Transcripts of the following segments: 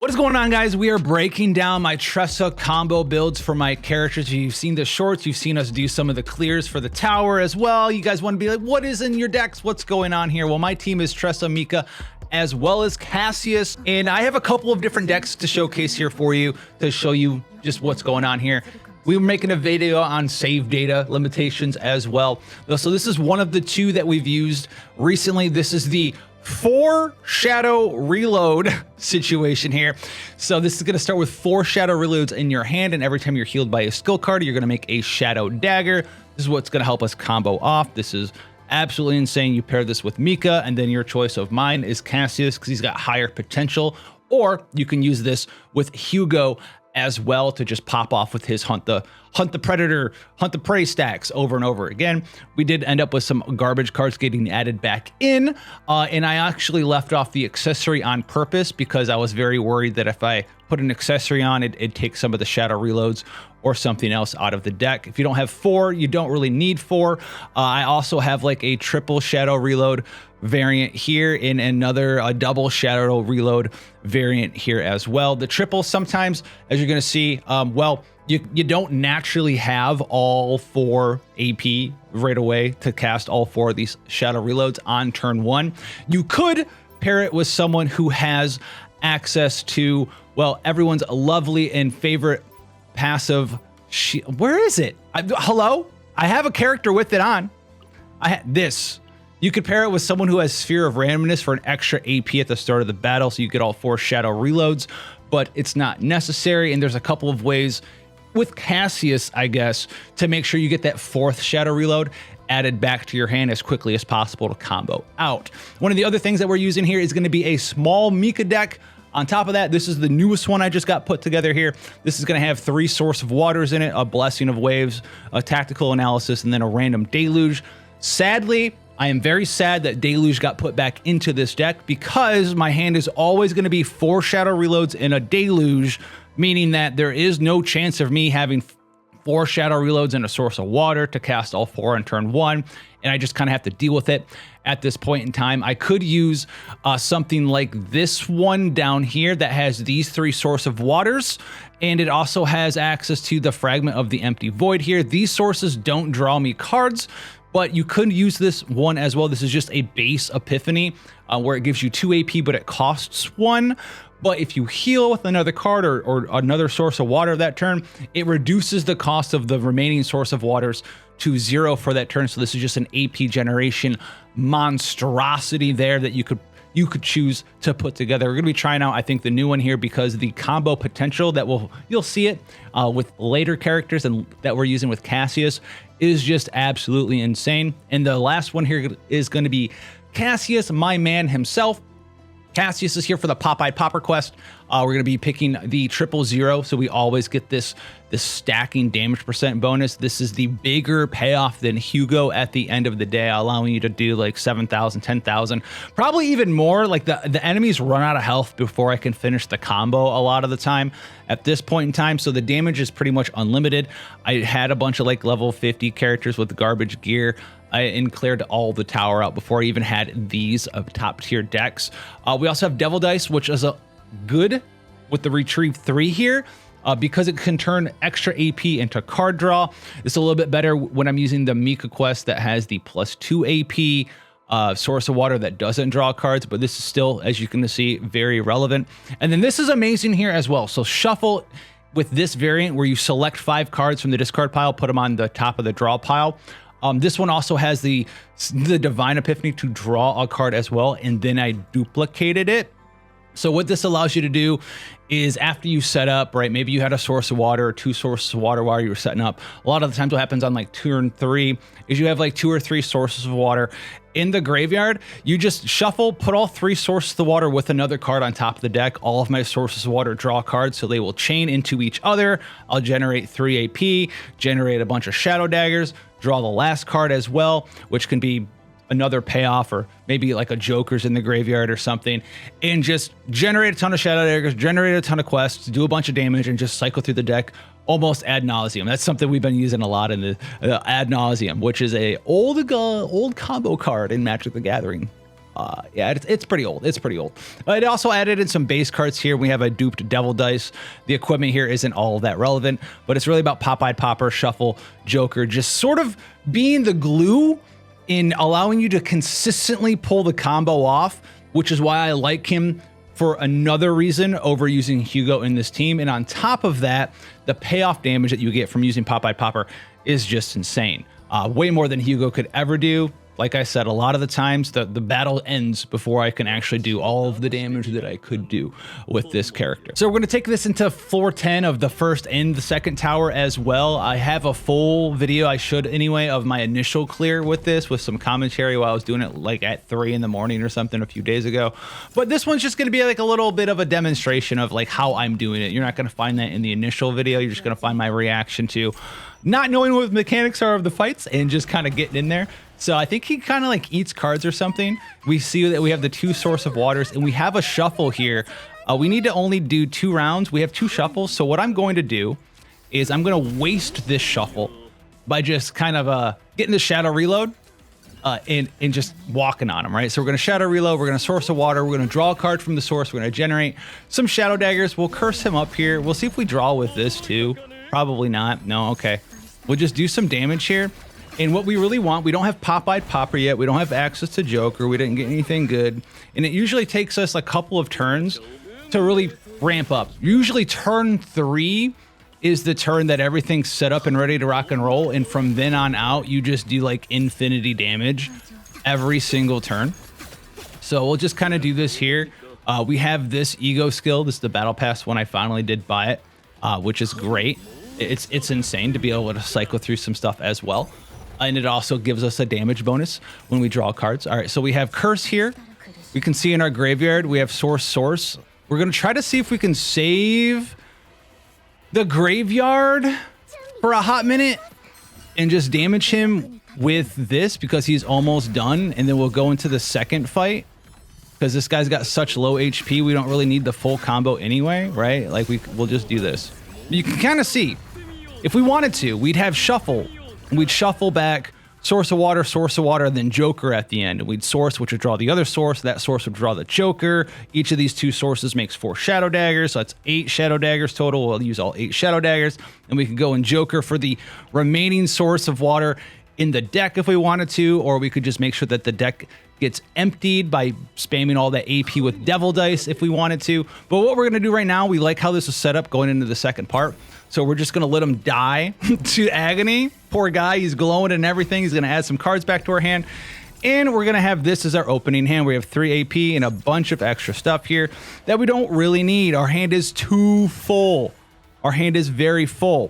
What is going on, guys? We are breaking down my Tressa combo builds for my characters. If you've seen the shorts, you've seen us do some of the clears for the tower as well. You guys want to be like, what is in your decks? What's going on here? Well, my team is Tressa, Mika, as well as Cassius. And I have a couple of different decks to showcase here for you to show you just what's going on here. We were making a video on save data limitations as well. So this is one of the two that we've used recently. This is the 4 shadow reload situation here. So this is going to start with 4 shadow reloads in your hand, and every time you're healed by a skill card, you're going to make a shadow dagger. This is what's going to help us combo off. This is absolutely insane. You pair this with Mika, and then your choice of mine is Cassius because he's got higher potential, or you can use this with Hugo as well to just pop off with his hunt the predator, hunt the prey stacks over and over again. We did end up with some garbage cards getting added back in, and I actually left off the accessory on purpose because I was very worried that if I put an accessory on, it'd take some of the shadow reloads or something else out of the deck. If you don't have 4, you don't really need 4. I also have like a triple shadow reload variant here and a double shadow reload variant here as well. The triple, sometimes, as you're going to see, well, you don't naturally have all 4 AP right away to cast all 4 of these shadow reloads on turn 1. You could pair it with someone who has access to, well, everyone's lovely and favorite passive. Where is it? Hello? I have a character with it on. This. You could pair it with someone who has Sphere of Randomness for an extra AP at the start of the battle, so you get all 4 shadow reloads, but it's not necessary. And there's a couple of ways with Cassius, I guess, to make sure you get that 4th shadow reload added back to your hand as quickly as possible to combo out. One of the other things that we're using here is going to be a small Mika deck. On top of that, this is the newest one I just got put together here. This is going to have 3 Source of Waters in it, a Blessing of Waves, a Tactical Analysis, and then a random Deluge. Sadly, I am very sad that Deluge got put back into this deck because my hand is always going to be 4 shadow reloads in a Deluge, meaning that there is no chance of me having 4 shadow reloads and a Source of Water to cast all 4 on turn 1, and I just kind of have to deal with it at this point in time. I could use something like this one down here that has these 3 Source of Waters, and it also has access to the Fragment of the Empty Void here. These sources don't draw me cards, but you could use this one as well. This is just a base Epiphany where it gives you 2 AP, but it costs 1. But if you heal with another card or another Source of Water that turn, it reduces the cost of the remaining Source of Waters to 0 for that turn. So this is just an AP generation monstrosity there that you could choose to put together. We're going to be trying out, I think, the new one here because the combo potential that you'll see it with later characters and that we're using with Cassius is just absolutely insane. And the last one here is going to be Cassius, my man himself. Cassius is here for the Popeye Popper quest. We're going to be picking the 000, so we always get this stacking damage percent bonus. This is the bigger payoff than Hugo at the end of the day, allowing you to do like 7,000, 10,000, probably even more. Like the enemies run out of health before I can finish the combo a lot of the time at this point in time, so the damage is pretty much unlimited. I had a bunch of like level 50 characters with garbage gear and cleared all the tower out before I even had these top tier decks. We also have Devil Dice, which is a good with the Retrieve 3 here because it can turn extra AP into card draw. It's a little bit better when I'm using the Mika quest that has the +2 AP Source of Water that doesn't draw cards, but this is still, as you can see, very relevant. And then this is amazing here as well. So shuffle with this variant where you select 5 cards from the discard pile, put them on the top of the draw pile. This one also has the Divine Epiphany to draw a card as well, and then I duplicated it. So what this allows you to do is after you set up, right, maybe you had a Source of Water or 2 Sources of Water while you were setting up. A lot of the times what happens on like turn 3 is you have like 2 or 3 Sources of Water in the graveyard. You just shuffle, put all 3 Sources of Water with another card on top of the deck. All of my Sources of Water draw cards, so they will chain into each other. I'll generate 3 AP, generate a bunch of Shadow Daggers, draw the last card as well, which can be another payoff or maybe like a Joker's in the graveyard or something, and just generate a ton of Shadow Daggers, generate a ton of quests, do a bunch of damage, and just cycle through the deck almost ad nauseum. That's something we've been using a lot in the ad nauseum, which is a old combo card in Magic the Gathering. Yeah, it's pretty old. It's pretty old. It also added in some base cards here. We have a duped Devil Dice. The equipment here isn't all that relevant, but it's really about Pop-Eyed Popper, Shuffle, Joker, just sort of being the glue in allowing you to consistently pull the combo off, which is why I like him for another reason over using Hugo in this team. And on top of that, the payoff damage that you get from using Pop-Eyed Popper is just insane. Way more than Hugo could ever do. Like I said, a lot of the times the battle ends before I can actually do all of the damage that I could do with this character. So we're going to take this into floor 10 of the first and the second tower as well. I have a full video, I should anyway, of my initial clear with this, with some commentary while I was doing it like at 3 in the morning or something a few days ago. But this one's just going to be like a little bit of a demonstration of like how I'm doing it. You're not going to find that in the initial video. You're just going to find my reaction to not knowing what the mechanics are of the fights and just kind of getting in there. So I think he kind of like eats cards or something. We see that we have the 2 Source of Waters and we have a shuffle here. We need to only do 2 rounds. We have 2 shuffles. So what I'm going to do is I'm going to waste this shuffle by just kind of getting the Shadow Reload and just walking on him, right? So we're going to Shadow Reload. We're going to Source of Water. We're going to draw a card from the source. We're going to generate some Shadow Daggers. We'll curse him up here. We'll see if we draw with this too. Probably not. No, okay. We'll just do some damage here. And what we really want, we don't have Pop-Eyed Popper yet. We don't have access to Joker. We didn't get anything good. And it usually takes us a couple of turns to really ramp up. Usually turn 3 is the turn that everything's set up and ready to rock and roll. And from then on out, you just do like infinity damage every single turn. So we'll just kind of do this here. We have this Ego skill. This is the Battle Pass when I finally did buy it, which is great. It's insane to be able to cycle through some stuff as well. And it also gives us a damage bonus when we draw cards. All right, so we have Curse here. We can see in our graveyard, we have Source. We're going to try to see if we can save the graveyard for a hot minute and just damage him with this because he's almost done. And then we'll go into the second fight because this guy's got such low HP. We don't really need the full combo anyway, right? Like we'll just do this. You can kind of see if we wanted to, we'd have Shuffle. We'd shuffle back Source of Water, then Joker at the end. And we'd Source, which would draw the other source. That source would draw the Joker. Each of these 2 sources makes 4 Shadow Daggers. So that's 8 Shadow Daggers total. We'll use all 8 Shadow Daggers. And we could go in Joker for the remaining Source of Water in the deck if we wanted to. Or we could just make sure that the deck gets emptied by spamming all that AP with Devil Dice if we wanted to. But what we're going to do right now, we like how this is set up going into the second part. So we're just going to let him die to agony. Poor guy, he's glowing and everything. He's going to add some cards back to our hand. And we're going to have this as our opening hand. We have 3 AP and a bunch of extra stuff here that we don't really need. Our hand is too full. Our hand is very full.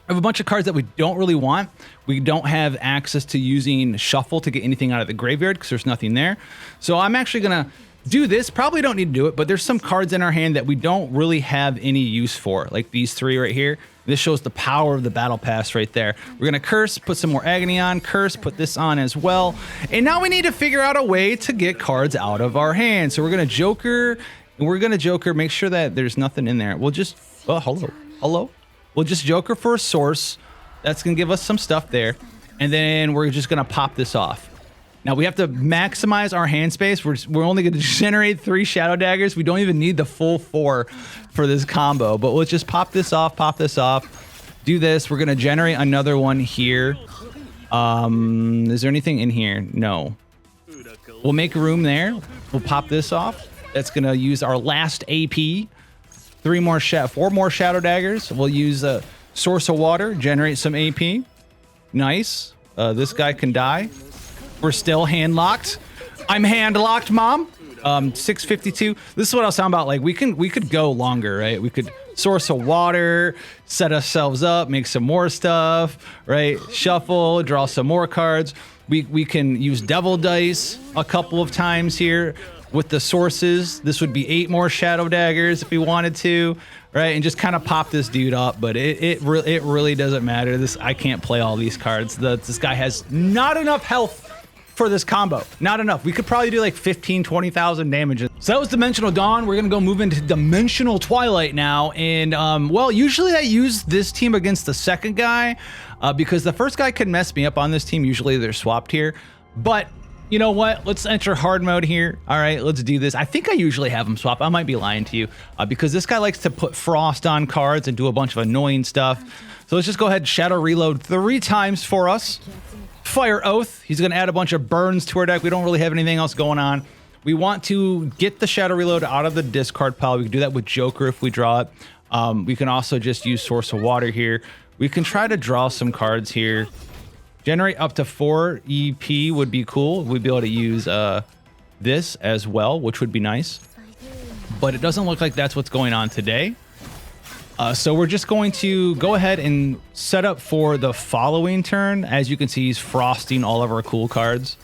We have a bunch of cards that we don't really want. We don't have access to using Shuffle to get anything out of the graveyard because there's nothing there. So I'm actually going to do this. Probably don't need to do it, but there's some cards in our hand that we don't really have any use for, like these 3 right here. This shows the power of the Battle Pass right there. We're going to Curse, put some more Agony on, Curse, put this on as well. And now we need to figure out a way to get cards out of our hand. So we're going to Joker, and we're going to Joker, make sure that there's nothing in there. We'll just, oh, hello. We'll just Joker for a source. That's going to give us some stuff there. And then we're just going to pop this off. Now we have to maximize our hand space. We're only going to generate 3 Shadow Daggers. We don't even need the full 4 for this combo, but let's just pop this off, do this. We're going to generate another one here. Is there anything in here? No. We'll make room there. We'll pop this off. That's going to use our last AP. 4 more Shadow Daggers. We'll use a Source of Water, generate some AP. Nice. This guy can die. We're still hand locked. I'm hand locked, Mom. 652. This is what I was talking about. Like we could go longer, right? We could Source of Water, set ourselves up, make some more stuff, right? Shuffle, draw some more cards. We can use Devil Dice a couple of times here with the sources. This would be 8 more Shadow Daggers if we wanted to, right? And just kind of pop this dude up. But it really doesn't matter. I can't play all these cards. This guy has not enough health for this combo. Not enough. We could probably do like 15, 20,000 damage. So that was Dimensional Dawn. We're going to go move into Dimensional Twilight now. And, well, usually I use this team against the second guy because the first guy could mess me up on this team. Usually they're swapped here. But You know what? Let's enter hard mode here. All right, let's do this. I think I usually have him swap. I might be lying to you because this guy likes to put frost on cards and do a bunch of annoying stuff. So let's just go ahead and shadow reload 3 times for us. Fire Oath. He's going to add a bunch of burns to our deck. We don't really have anything else going on. We want to get the shadow reload out of the discard pile. We can do that with Joker if we draw it. We can also just use Source of Water here. We can try to draw some cards here. Generate up to 4 EP would be cool. We'd be able to use this as well, which would be nice. But it doesn't look like that's what's going on today. So we're just going to go ahead and set up for the following turn. As you can see, he's frosting all of our cool cards.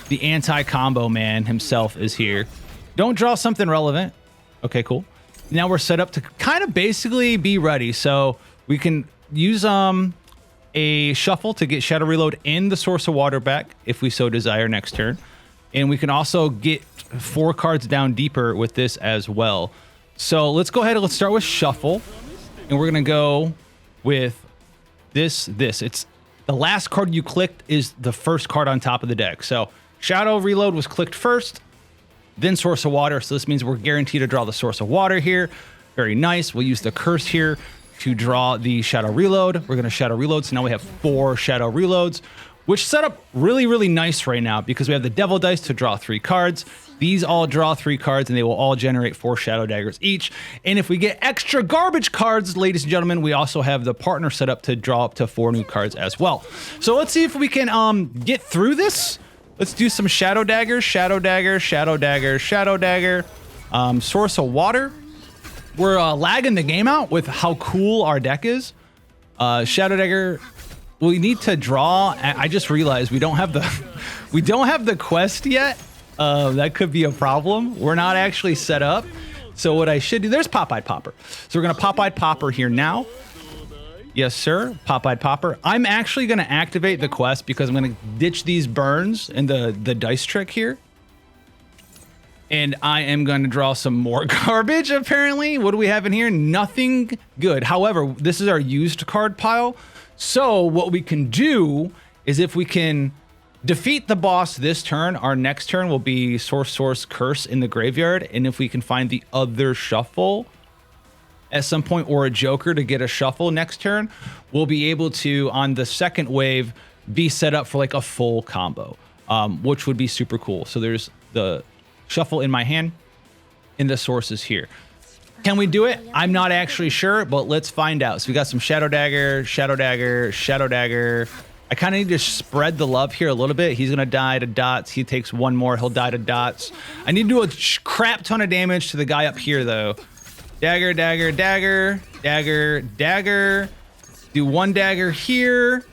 The anti-combo man himself is here. Don't draw something relevant. Okay, cool. Now we're set up to kind of basically be ready. So we can use a shuffle to get Shadow Reload and the Source of Water back if we so desire next turn. And we can also get 4 cards down deeper with this as well. So let's go ahead and let's start with Shuffle. And we're going to go with this. It's the last card you clicked is the first card on top of the deck. So Shadow Reload was clicked first, then Source of Water. So this means we're guaranteed to draw the Source of Water here. Very nice. We'll use the Curse here to draw the Shadow Reload. We're going to Shadow Reload. So now we have 4 Shadow Reloads, which set up really, really nice right now because we have the Devil Dice to draw 3 cards. These all draw 3 cards and they will all generate 4 Shadow Daggers each. And if we get extra garbage cards, ladies and gentlemen, we also have the partner set up to draw up to 4 new cards as well. So let's see if we can get through this. Let's do some Shadow Daggers, Shadow Dagger, Shadow Dagger, Shadow Dagger, Source of Water. We're lagging the game out with how cool our deck is. Shadow Dagger, we need to draw. I just realized we don't have the quest yet. That could be a problem. We're not actually set up. So what I should do, there's Pop-Eyed Popper. So we're gonna Pop-Eyed Popper here now. Yes, sir, Pop-Eyed Popper. I'm actually gonna activate the quest because I'm gonna ditch these burns and the dice trick here. And I am going to draw some more garbage, apparently. What do we have in here? Nothing good. However, this is our used card pile. So what we can do is if we can defeat the boss this turn, our next turn will be Source, Curse in the graveyard. And if we can find the other shuffle at some point or a Joker to get a shuffle next turn, we'll be able to, on the second wave, be set up for like a full combo, which would be super cool. So there's the shuffle in my hand and the sources here. Can we do it? I'm not actually sure, but let's find out. So we got some Shadow Dagger, Shadow Dagger, Shadow Dagger. I kind of need to spread the love here a little bit. He's going to die to dots. He takes 1 more. He'll die to dots. I need to do a crap ton of damage to the guy up here, though. Dagger, dagger, dagger, dagger, dagger. Do 1 dagger here.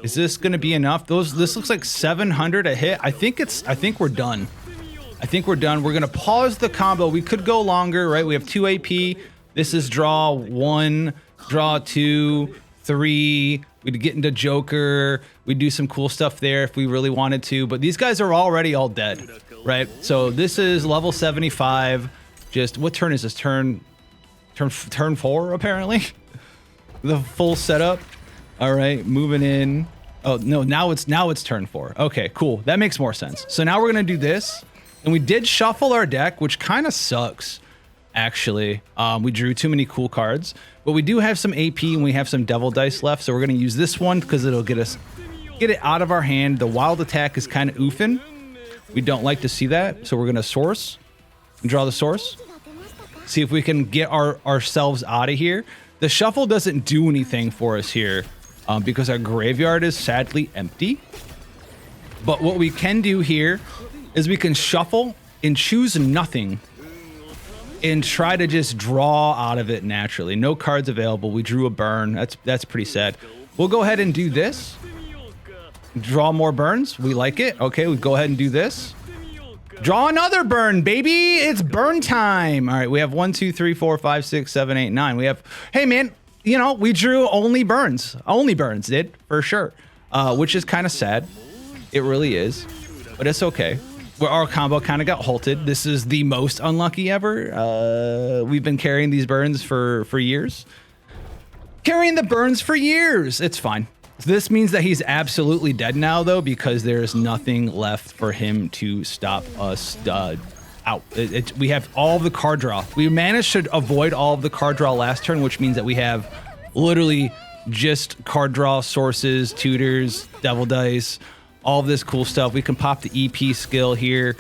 Is this going to be enough? This looks like 700 a hit. I think we're done. I think we're done. We're going to pause the combo. We could go longer, right? We have 2 AP. This is draw 1, draw 2, 3. We'd get into Joker. We'd do some cool stuff there if we really wanted to. But these guys are already all dead, right? So this is level 75. Just, what turn is this? Turn 4, apparently. The full setup. All right, moving in. Oh, no, now it's turn 4. Okay, cool. That makes more sense. So now we're going to do this. And we did shuffle our deck, which kind of sucks, actually. We drew too many cool cards. But we do have some AP and we have some Devil Dice left. So we're going to use this one because it'll get it out of our hand. The Wild Attack is kind of oofing. We don't like to see that. So we're going to source and draw the source. See if we can get ourselves out of here. The shuffle doesn't do anything for us here because our graveyard is sadly empty. But what we can do here is we can shuffle and choose nothing and try to just draw out of it naturally. No cards available. We drew a burn. That's pretty sad. We'll go ahead and do this. Draw more burns. We like it. Okay, we go ahead and do this. Draw another burn, baby. It's burn time. All right, we have 1, 2, 3, 4, 5, 6, 7, 8, 9. We have, hey man, you know, we drew only burns. Only burns did, for sure. Which is kind of sad. It really is. But it's okay. Our combo kind of got halted. This is the most unlucky ever. We've been carrying these burns for years. Carrying the burns for years. It's fine. So this means that he's absolutely dead now, though, because there's nothing left for him to stop us out. We have all of the card draw. We managed to avoid all of the card draw last turn, which means that we have literally just card draw sources, tutors, devil dice, all of this cool stuff. We can pop the EP skill here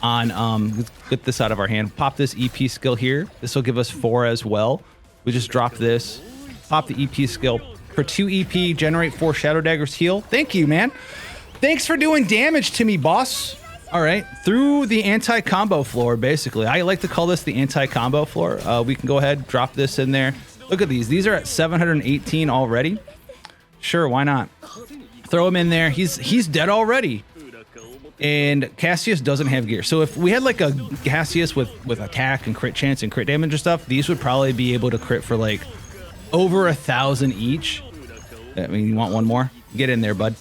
on, let's get this out of our hand. Pop this EP skill here. This will give us 4 as well. We just drop this, pop the EP skill. For 2 EP, generate 4 Shadow Daggers heal. Thank you, man. Thanks for doing damage to me, boss. All right, through the anti-combo floor, basically. I like to call this the anti-combo floor. We can go ahead, drop this in there. Look at these. These are at 718 already. Sure, why not? Throw him in there. He's dead already. And Cassius doesn't have gear. So if we had like a Cassius with attack and crit chance and crit damage and stuff, these would probably be able to crit for like over 1,000 each. I mean, you want one more? Get in there, bud.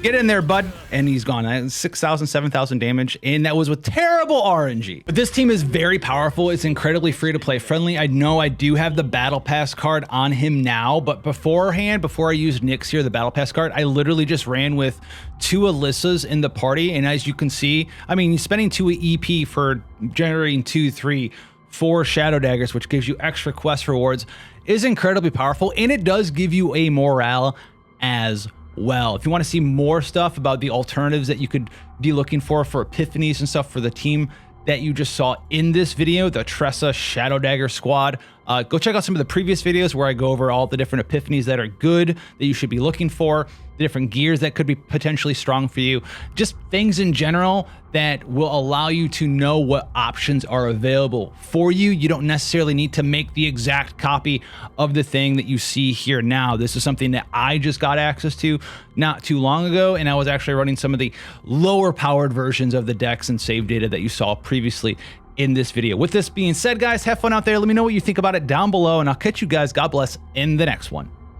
Get in there, bud. And he's gone. 6,000, 7,000 damage. And that was with terrible RNG. But this team is very powerful. It's incredibly free to play friendly. I know I do have the Battle Pass card on him now, but beforehand, before I used Nyx here, the Battle Pass card, I literally just ran with 2 Alyssas in the party. And as you can see, I mean, spending 2 EP for generating 2, 3, 4 Shadow Daggers, which gives you extra quest rewards, is incredibly powerful. And it does give you a morale as well. If you want to see more stuff about the alternatives that you could be looking for epiphanies and stuff for the team that you just saw in this video, the Tressa Shadow Dagger squad, go check out some of the previous videos where I go over all the different epiphanies that are good that you should be looking for, the different gears that could be potentially strong for you, just things in general that will allow you to know what options are available for you. You don't necessarily need to make the exact copy of the thing that you see here now. This is something that I just got access to not too long ago, and I was actually running some of the lower powered versions of the decks and save data that you saw previously in this video. With this being said, guys, have fun out there. Let me know what you think about it down below, and I'll catch you guys, God bless, in the next one.